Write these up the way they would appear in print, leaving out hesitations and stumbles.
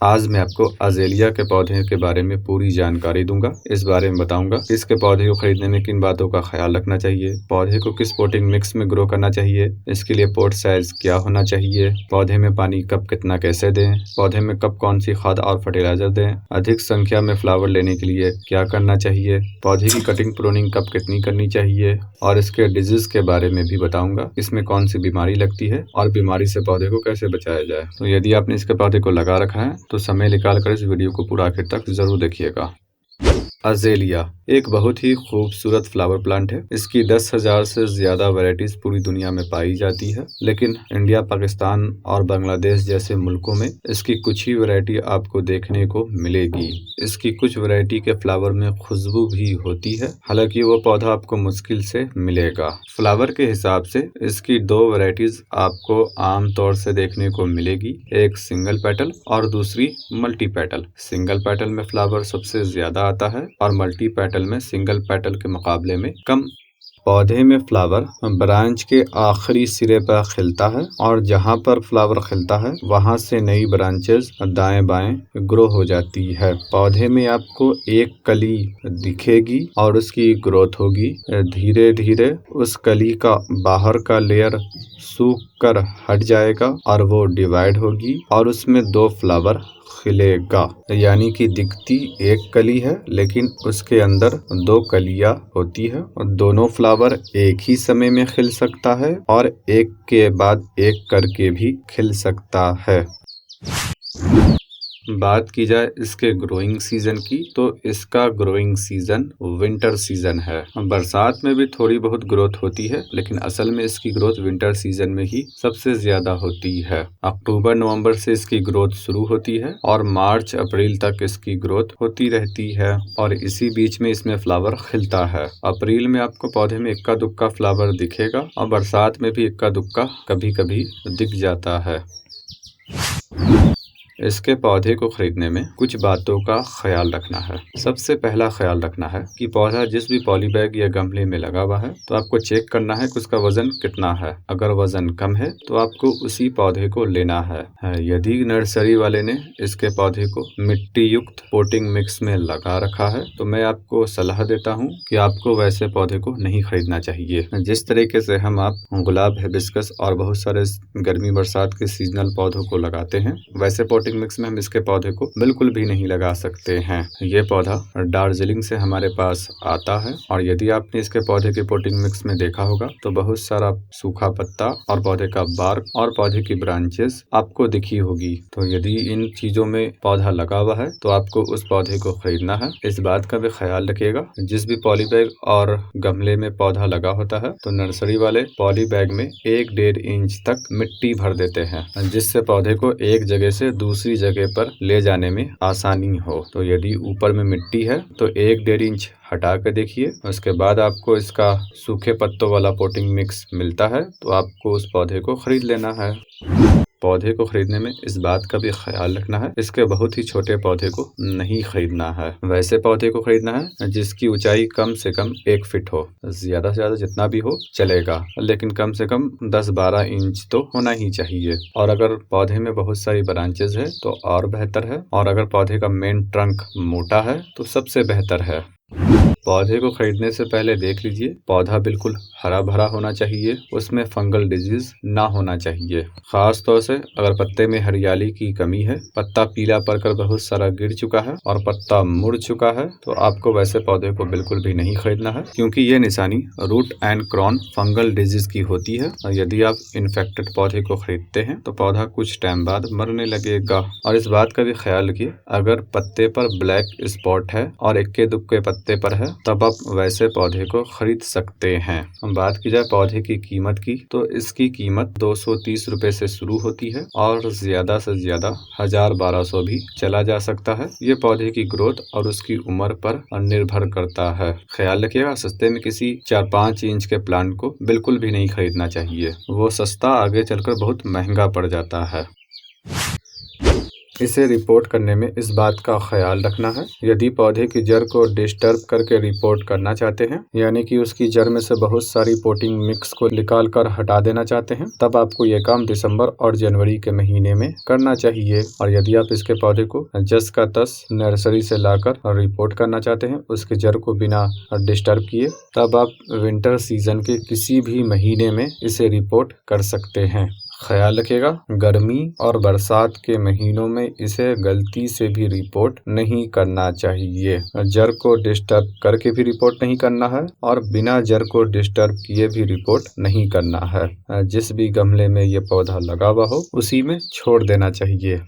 आज मैं आपको अज़ेलिया के पौधे के बारे में पूरी जानकारी दूंगा। इस बारे में बताऊंगा इसके पौधे को खरीदने में किन बातों का ख्याल रखना चाहिए, पौधे को किस पोटिंग मिक्स में ग्रो करना चाहिए, इसके लिए पोट साइज क्या होना चाहिए, पौधे में पानी कब कितना कैसे दें, पौधे में कब कौन सी खाद और फर्टिलाइजर दें, अधिक संख्या में फ्लावर लेने के लिए क्या करना चाहिए, पौधे की कटिंग प्रूनिंग कब कितनी करनी चाहिए और इसके डिजीज के बारे में भी बताऊंगा। इसमें कौन सी बीमारी लगती है और बीमारी से पौधे को कैसे बचाया जाए। तो यदि आपने इसके पौधे को लगा रखा है तो समय निकालकर इस वीडियो को पूरा आखिर तक जरूर देखिएगा। अज़ेलिया एक बहुत ही खूबसूरत फ्लावर प्लांट है। इसकी 10,000 से ज्यादा वैरायटीज पूरी दुनिया में पाई जाती है, लेकिन इंडिया, पाकिस्तान और बांग्लादेश जैसे मुल्कों में इसकी कुछ ही वैरायटी आपको देखने को मिलेगी। इसकी कुछ वैरायटी के फ्लावर में खुशबू भी होती है, हालांकि वो पौधा आपको मुश्किल से मिलेगा। फ्लावर के हिसाब से इसकी 2 वैरायटीज आपको आम तौर से देखने को मिलेगी, एक सिंगल पेटल और दूसरी मल्टी पेटल। सिंगल पेटल में फ्लावर सबसे ज्यादा आता है और मल्टी पेटल में सिंगल पेटल के मुकाबले में कम। पौधे में फ्लावर ब्रांच के आखिरी सिरे पर खिलता है और जहां पर फ्लावर खिलता है वहां से नई ब्रांचेस दाएं बाएं ग्रो हो जाती है। पौधे में आपको एक कली दिखेगी और उसकी ग्रोथ होगी। धीरे धीरे उस कली का बाहर का लेयर सूख कर हट जाएगा और वो डिवाइड होगी और उसमें 2 फ्लावर खिलेगा। यानी कि दिखती एक कली है लेकिन उसके अंदर 2 कलियां होती है और दोनों फ्लावर एक ही समय में खिल सकता है और एक के बाद एक करके भी खिल सकता है। बात की जाए इसके ग्रोइंग सीजन की तो इसका ग्रोइंग सीजन विंटर सीजन है। बरसात में भी थोड़ी बहुत ग्रोथ होती है, लेकिन असल में इसकी ग्रोथ विंटर सीजन में ही सबसे ज्यादा होती है। अक्टूबर नवंबर से इसकी ग्रोथ शुरू होती है और मार्च अप्रैल तक इसकी ग्रोथ होती रहती है और इसी बीच में इसमें फ्लावर खिलता है। अप्रैल में आपको पौधे में इक्का दुक्का फ्लावर दिखेगा और बरसात में भी इक्का दुक्का कभी कभी दिख जाता है। इसके पौधे को खरीदने में कुछ बातों का ख्याल रखना है। सबसे पहला ख्याल रखना है कि पौधा जिस भी पॉली बैग या गमले में लगा हुआ है तो आपको चेक करना है कि उसका वजन कितना है। अगर वजन कम है तो आपको उसी पौधे को लेना है। यदि नर्सरी वाले ने इसके पौधे को मिट्टी युक्त पोटिंग मिक्स में लगा रखा है तो मैं आपको सलाह देता हूँ कि आपको वैसे पौधे को नहीं खरीदना चाहिए। जिस तरीके से हम आप गुलाब, हिबिस्कस और बहुत सारे गर्मी बरसात के सीजनल पौधों को लगाते हैं, वैसे पोटिंग मिक्स में हम इसके पौधे को बिल्कुल भी नहीं लगा सकते हैं। ये पौधा दार्जिलिंग से हमारे पास आता है और यदि आपने इसके पौधे के पोटिंग मिक्स में देखा होगा तो बहुत सारा सूखा पत्ता और पौधे का बार्क और पौधे की ब्रांचेस आपको दिखी होगी। तो यदि इन चीजों में पौधा लगा हुआ है तो आपको उस पौधे को खरीदना है। इस बात का भी ख्याल रखिएगा, जिस भी पॉली बैग और गमले में पौधा लगा होता है तो नर्सरी वाले पॉली बैग में 1-1.5 इंच तक मिट्टी भर देते हैं, जिससे पौधे को एक जगह से दूसरी जगह पर ले जाने में आसानी हो। तो यदि ऊपर में मिट्टी है तो 1-1.5 इंच हटा कर देखिए। उसके बाद आपको इसका सूखे पत्तों वाला पोटिंग मिक्स मिलता है तो आपको उस पौधे को खरीद लेना है। पौधे को खरीदने में इस बात का भी ख्याल रखना है, इसके बहुत ही छोटे पौधे को नहीं खरीदना है। वैसे पौधे को खरीदना है जिसकी ऊंचाई कम से कम 1 फीट हो। ज्यादा से ज्यादा जितना भी हो चलेगा, लेकिन कम से कम 10-12 इंच तो होना ही चाहिए। और अगर पौधे में बहुत सारी ब्रांचेज है तो और बेहतर है, और अगर पौधे का मेन ट्रंक मोटा है तो सबसे बेहतर है। पौधे को खरीदने से पहले देख लीजिए पौधा बिल्कुल हरा भरा होना चाहिए, उसमें फंगल डिजीज ना होना चाहिए। खास तौर से अगर पत्ते में हरियाली की कमी है, पत्ता पीला पड़कर बहुत सारा गिर चुका है और पत्ता मुड़ चुका है तो आपको वैसे पौधे को बिल्कुल भी नहीं खरीदना है, क्योंकि ये निशानी root and crown fungal disease की होती है। और यदि आप इन्फेक्टेड पौधे को खरीदते हैं तो पौधा कुछ टाइम बाद मरने लगेगा। और इस बात का भी ख्याल रखिए, अगर पत्ते पर ब्लैक स्पॉट है और इक्के दुक्के पत्ते पर है तब आप वैसे पौधे को खरीद सकते हैं। हम बात की जाए पौधे की कीमत की तो इसकी कीमत 230 रुपए से शुरू होती है और ज्यादा से ज्यादा 1000-1200 भी चला जा सकता है। ये पौधे की ग्रोथ और उसकी उम्र पर निर्भर करता है। ख्याल रखिएगा, सस्ते में किसी 4-5 इंच के प्लांट को बिल्कुल भी नहीं खरीदना चाहिए, वो सस्ता आगे चलकर बहुत महंगा पड़ जाता है। इसे रिपोर्ट करने में इस बात का ख्याल रखना है, यदि पौधे की जड़ को डिस्टर्ब करके रिपोर्ट करना चाहते हैं, यानी कि उसकी जड़ में से बहुत सारी पोटिंग मिक्स को निकाल कर हटा देना चाहते हैं, तब आपको ये काम दिसंबर और जनवरी के महीने में करना चाहिए। और यदि आप इसके पौधे को जस का तस नर्सरी से लाकर रिपोर्ट करना चाहते हैं, उसके जड़ को बिना डिस्टर्ब किए, तब आप विंटर सीजन के किसी भी महीने में इसे रिपोर्ट कर सकते हैं। ख्याल रखिएगा, गर्मी और बरसात के महीनों में इसे गलती से भी रिपोर्ट नहीं करना चाहिए। जड़ को डिस्टर्ब करके भी रिपोर्ट नहीं करना है और बिना जड़ को डिस्टर्ब किए भी रिपोर्ट नहीं करना है। जिस भी गमले में ये पौधा लगा हुआ हो उसी में छोड़ देना चाहिए।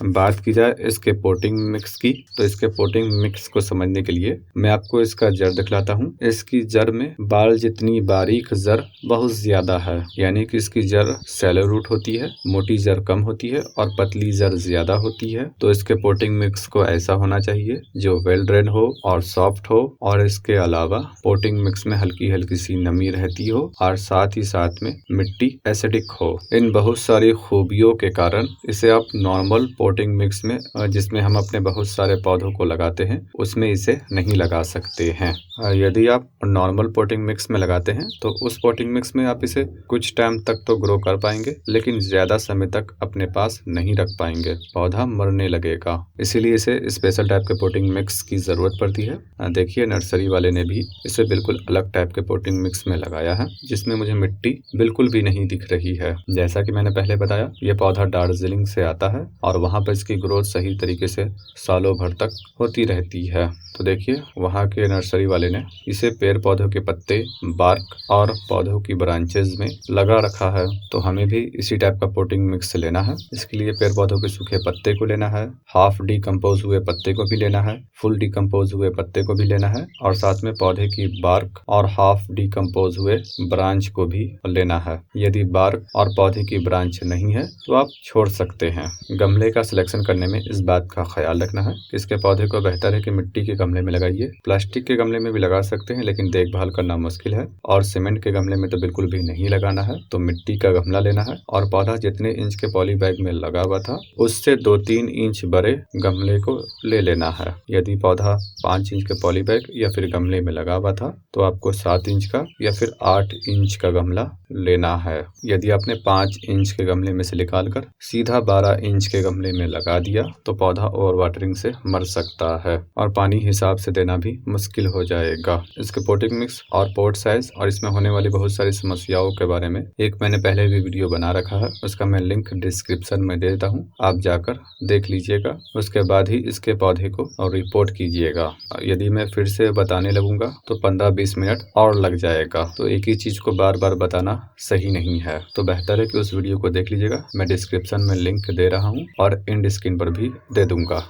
बात की जाए इसके पोटिंग मिक्स की, तो इसके पोटिंग मिक्स को समझने के लिए मैं आपको इसका जड़ दिखलाता हूँ। इसकी जड़ में बाल जितनी बारीक जड़ बहुत ज्यादा है, यानी कि इसकी जड़ सैलो रूट होती है, मोटी जड़ कम होती है और पतली जड़ ज्यादा होती है। तो इसके पोटिंग मिक्स को ऐसा होना चाहिए जो वेल ड्रेन हो और सॉफ्ट हो, और इसके अलावा पोटिंग मिक्स में हल्की हल्की सी नमी रहती हो और साथ ही साथ में मिट्टी एसिडिक हो। इन बहुत सारी खूबियों के कारण इसे आप नॉर्मल पोटिंग मिक्स में, जिसमें हम अपने बहुत सारे पौधों को लगाते हैं, उसमें इसे नहीं लगा सकते हैं। यदि आप नॉर्मल पोटिंग मिक्स में लगाते हैं तो उस पोटिंग मिक्स में आप इसे कुछ टाइम तक तो ग्रो कर पाएंगे, लेकिन ज्यादा समय तक अपने पास नहीं रख पाएंगे, पौधा मरने लगेगा। इसीलिए इसे स्पेशल टाइप के पोटिंग मिक्स की जरूरत पड़ती है। देखिए, नर्सरी वाले ने भी इसे बिल्कुल अलग टाइप के पोटिंग मिक्स में लगाया है, जिसमें मुझे मिट्टी बिल्कुल भी नहीं दिख रही है। जैसा कि मैंने पहले बताया, ये पौधा दार्जिलिंग से आता है और वहाँ पर इसकी ग्रोथ सही तरीके से सालों भर तक होती रहती है। तो देखिए, वहाँ के नर्सरी वाले ने इसे पेड़ पौधों के पत्ते, बार्क और पौधों की ब्रांचेज में लगा रखा है। तो हमें भी इसी टाइप का पोटिंग मिक्स लेना है। इसके लिए पेड़ पौधों के सूखे पत्ते को लेना है, हाफ डिकम्पोज हुए पत्ते को भी लेना है, फुल डिकम्पोज हुए पत्ते को भी लेना है, और साथ में पौधे की बार्क और हाफ डिकम्पोज हुए ब्रांच को भी लेना है। यदि बार्क और पौधे की ब्रांच नहीं है तो आप छोड़ सकते हैं। गमले का सिलेक्शन करने में इस बात का ख्याल रखना है कि इसके पौधे को बेहतर है कि मिट्टी के गमले में लगाइए। प्लास्टिक के गमले में भी लगा सकते हैं, लेकिन देखभाल करना मुश्किल है, और सीमेंट के गमले में तो बिल्कुल भी नहीं लगाना है। तो मिट्टी का गमला लेना है और पौधा जितने इंच के पॉली बैग में लगा हुआ था उससे 2-3 इंच बड़े गमले को ले लेना है। यदि पौधा 5 इंच के पॉली बैग या फिर गमले में लगा हुआ था तो आपको 7 इंच का या फिर 8 इंच का गमला लेना है। यदि आपने 5 इंच के गमले में से निकाल कर सीधा 12 इंच के गमले में लगा दिया तो पौधा ओवर वाटरिंग से मर सकता है और पानी हिसाब से देना भी मुश्किल हो जाएगा। इसके पोटिंग मिक्स और पोट साइज और इसमें होने वाली बहुत सारी समस्याओं के बारे में एक मैंने पहले भी वीडियो बना रखा है, उसका मैं लिंक डिस्क्रिप्शन में दे देता हूँ, आप जाकर देख लीजिएगा। उसके बाद ही इसके पौधे को और रिपोर्ट कीजिएगा। यदि मैं फिर से बताने लगूंगा तो 15-20 मिनट और लग जाएगा, तो एक ही चीज को बार बार बताना सही नहीं है। तो बेहतर है कि उस वीडियो को देख लीजिएगा। मैं डिस्क्रिप्शन में लिंक दे रहा हूँ और एंड स्क्रीन पर भी दे दूंगा।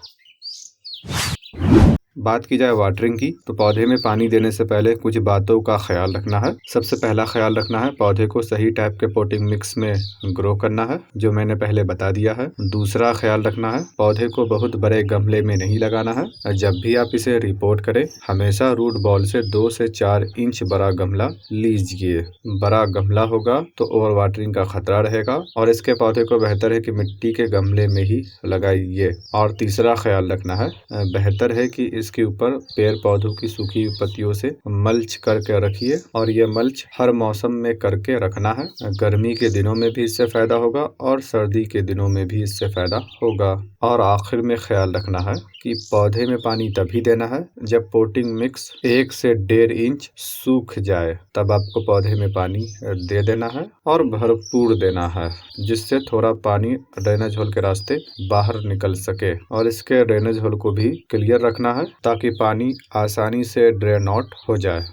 बात की जाए वाटरिंग की, तो पौधे में पानी देने से पहले कुछ बातों का ख्याल रखना है। सबसे पहला ख्याल रखना है, पौधे को सही टाइप के पोटिंग मिक्स में ग्रो करना है, जो मैंने पहले बता दिया है। दूसरा ख्याल रखना है, पौधे को बहुत बड़े गमले में नहीं लगाना है। जब भी आप इसे रिपोर्ट करें, हमेशा रूट बॉल से 2 से 4 इंच बड़ा गमला लीजिए। बड़ा गमला होगा तो ओवर वाटरिंग का खतरा रहेगा और इसके पौधे को बेहतर है कि मिट्टी के गमले में ही लगाइए। और तीसरा ख्याल रखना है, बेहतर है कि इसके ऊपर पेड़ पौधों की सूखी पत्तियों से मल्च करके रखिए, और ये मल्च हर मौसम में करके रखना है। गर्मी के दिनों में भी इससे फायदा होगा और सर्दी के दिनों में भी इससे फायदा होगा। और आखिर में ख्याल रखना है कि पौधे में पानी तभी देना है जब पोटिंग मिक्स 1 से 1.5 इंच सूख जाए, तब आपको पौधे में पानी दे देना है और भरपूर देना है, जिससे थोड़ा पानी ड्रेनेज होल के रास्ते बाहर निकल सके। और इसके ड्रेनेज होल को भी क्लियर रखना है ताकि पानी आसानी से ड्रेन आउट हो जाए।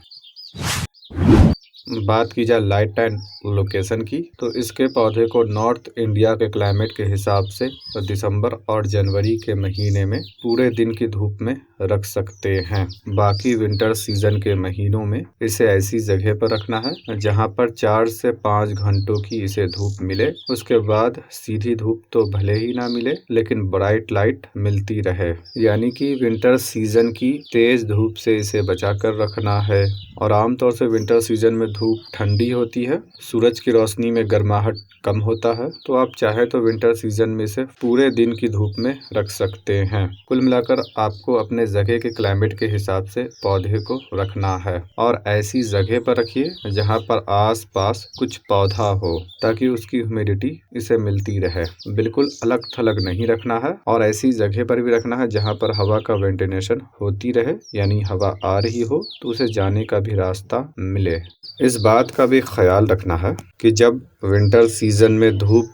बात की जाए लाइट एंड लोकेशन की, तो इसके पौधे को नॉर्थ इंडिया के क्लाइमेट के हिसाब से दिसंबर और जनवरी के महीने में पूरे दिन की धूप में रख सकते हैं। बाकी विंटर सीजन के महीनों में इसे ऐसी जगह पर रखना है जहां पर 4 से 5 घंटों की इसे धूप मिले। उसके बाद सीधी धूप तो भले ही ना मिले, लेकिन ब्राइट लाइट मिलती रहे, यानी कि विंटर सीजन की तेज धूप से इसे बचा कर रखना है। और आमतौर से विंटर सीजन में धूप ठंडी होती है, सूरज की रोशनी में गर्माहट कम होता है, तो आप चाहे तो विंटर सीजन में इसे पूरे दिन की धूप में रख सकते हैं। कुल मिलाकर आपको अपने जगह के क्लाइमेट के हिसाब से पौधे को रखना है और ऐसी जगह पर रखिए जहां पर आस पास कुछ पौधा हो, ताकि उसकी ह्यूमिडिटी इसे मिलती रहे। बिल्कुल अलग थलग नहीं रखना है और ऐसी जगह पर भी रखना है जहां पर हवा का वेंटिलेशन होती रहे, यानी हवा आ रही हो तो उसे जाने का भी रास्ता मिले। इस बात का भी ख्याल रखना है कि जब विंटर सीजन में धूप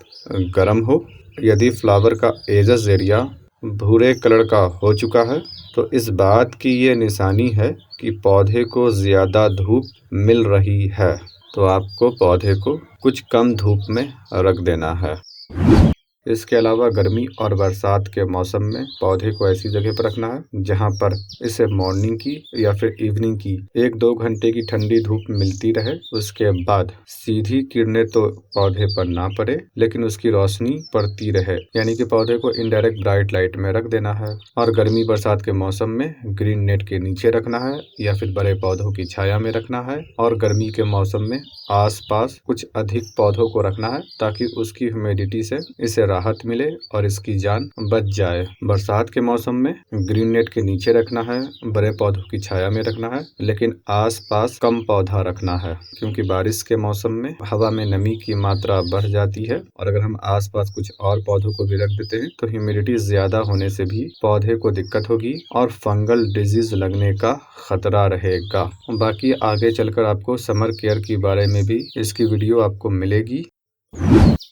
गर्म हो, यदि फ्लावर का एजेस एरिया भूरे कलर का हो चुका है तो इस बात की ये निशानी है कि पौधे को ज़्यादा धूप मिल रही है, तो आपको पौधे को कुछ कम धूप में रख देना है। इसके अलावा गर्मी और बरसात के मौसम में पौधे को ऐसी जगह पर रखना है जहां पर इसे मॉर्निंग की या फिर इवनिंग की 1-2 घंटे की ठंडी धूप मिलती रहे। उसके बाद सीधी किरणें तो पौधे पर ना पड़े, लेकिन उसकी रोशनी पड़ती रहे, यानी कि पौधे को इनडायरेक्ट ब्राइट लाइट में रख देना है। और गर्मी बरसात के मौसम में ग्रीन नेट के नीचे रखना है या फिर बड़े पौधों की छाया में रखना है। और गर्मी के मौसम में आसपास कुछ अधिक पौधों को रखना है ताकि उसकी ह्यूमिडिटी से इसे राहत मिले और इसकी जान बच जाए। बरसात के मौसम में ग्रीन नेट के नीचे रखना है, बड़े पौधों की छाया में रखना है, लेकिन आसपास कम पौधा रखना है, क्योंकि बारिश के मौसम में हवा में नमी की मात्रा बढ़ जाती है और अगर हम आसपास कुछ और पौधों को भी रख देते हैं तो ह्यूमिडिटी ज्यादा होने से भी पौधे को दिक्कत होगी और फंगल डिजीज लगने का खतरा रहेगा। बाकी आगे चलकर आपको समर केयर के बारे में भी इसकी वीडियो आपको मिलेगी।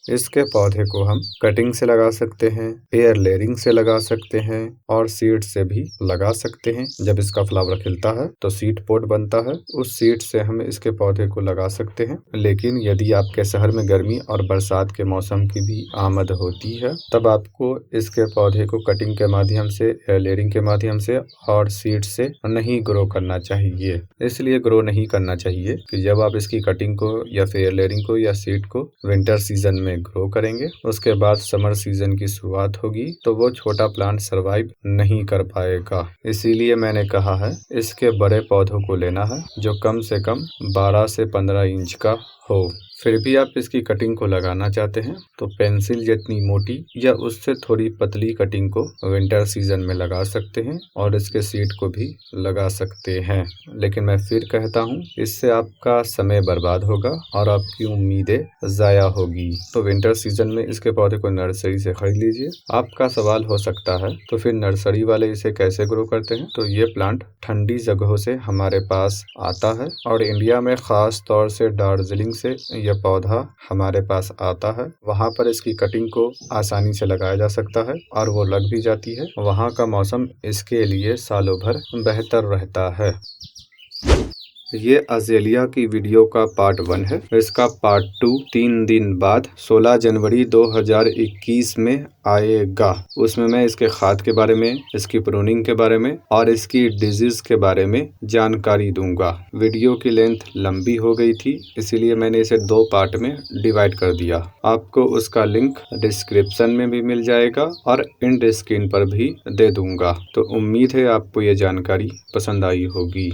इसके पौधे को हम कटिंग से लगा सकते हैं, एयर लेयरिंग से लगा सकते हैं और सीड से भी लगा सकते हैं। जब इसका फ्लावर खिलता है तो सीड पोट बनता है, उस सीड से हम इसके पौधे को लगा सकते हैं। लेकिन यदि आपके शहर में गर्मी और बरसात के मौसम की भी आमद होती है, तब आपको इसके पौधे को कटिंग के माध्यम से, एयर लेयरिंग के माध्यम से और सीड से नहीं ग्रो करना चाहिए। इसलिए ग्रो नहीं करना चाहिए कि जब आप इसकी कटिंग को या फिर एयर लेयरिंग को या सीड को विंटर सीजन में ग्रो करेंगे, उसके बाद समर सीजन की शुरुआत होगी तो वो छोटा प्लांट सरवाइव नहीं कर पाएगा। इसीलिए मैंने कहा है इसके बड़े पौधों को लेना है जो कम से कम 12 से 15 इंच का हो। फिर भी आप इसकी कटिंग को लगाना चाहते हैं तो पेंसिल जितनी मोटी या उससे थोड़ी पतली कटिंग को विंटर सीजन में लगा सकते हैं और इसके सीड को भी लगा सकते हैं। लेकिन मैं फिर कहता हूँ, इससे आपका समय बर्बाद होगा और आपकी उम्मीदें ज़ाया होगी। तो विंटर सीजन में इसके पौधे को नर्सरी से खरीद लीजिए। आपका सवाल हो सकता है तो फिर नर्सरी वाले इसे कैसे ग्रो करते हैं? तो ये प्लांट ठंडी जगहों से हमारे पास आता है और इंडिया में खास तौर से दार्जिलिंग से यह पौधा हमारे पास आता है। वहाँ पर इसकी कटिंग को आसानी से लगाया जा सकता है और वो लग भी जाती है। वहाँ का मौसम इसके लिए सालों भर बेहतर रहता है। ये अज़ेलिया की वीडियो का पार्ट 1 है। इसका पार्ट 2 3 दिन बाद 16 जनवरी 2021 में आएगा। उसमें मैं इसके खाद के बारे में, इसकी प्रूनिंग के बारे में और इसकी डिजीज के बारे में जानकारी दूंगा। वीडियो की लेंथ लंबी हो गई थी, इसीलिए मैंने इसे 2 पार्ट में डिवाइड कर दिया। आपको उसका लिंक डिस्क्रिप्शन में भी मिल जाएगा और एंड स्क्रीन पर भी दे दूंगा। तो उम्मीद है आपको ये जानकारी पसंद आई होगी।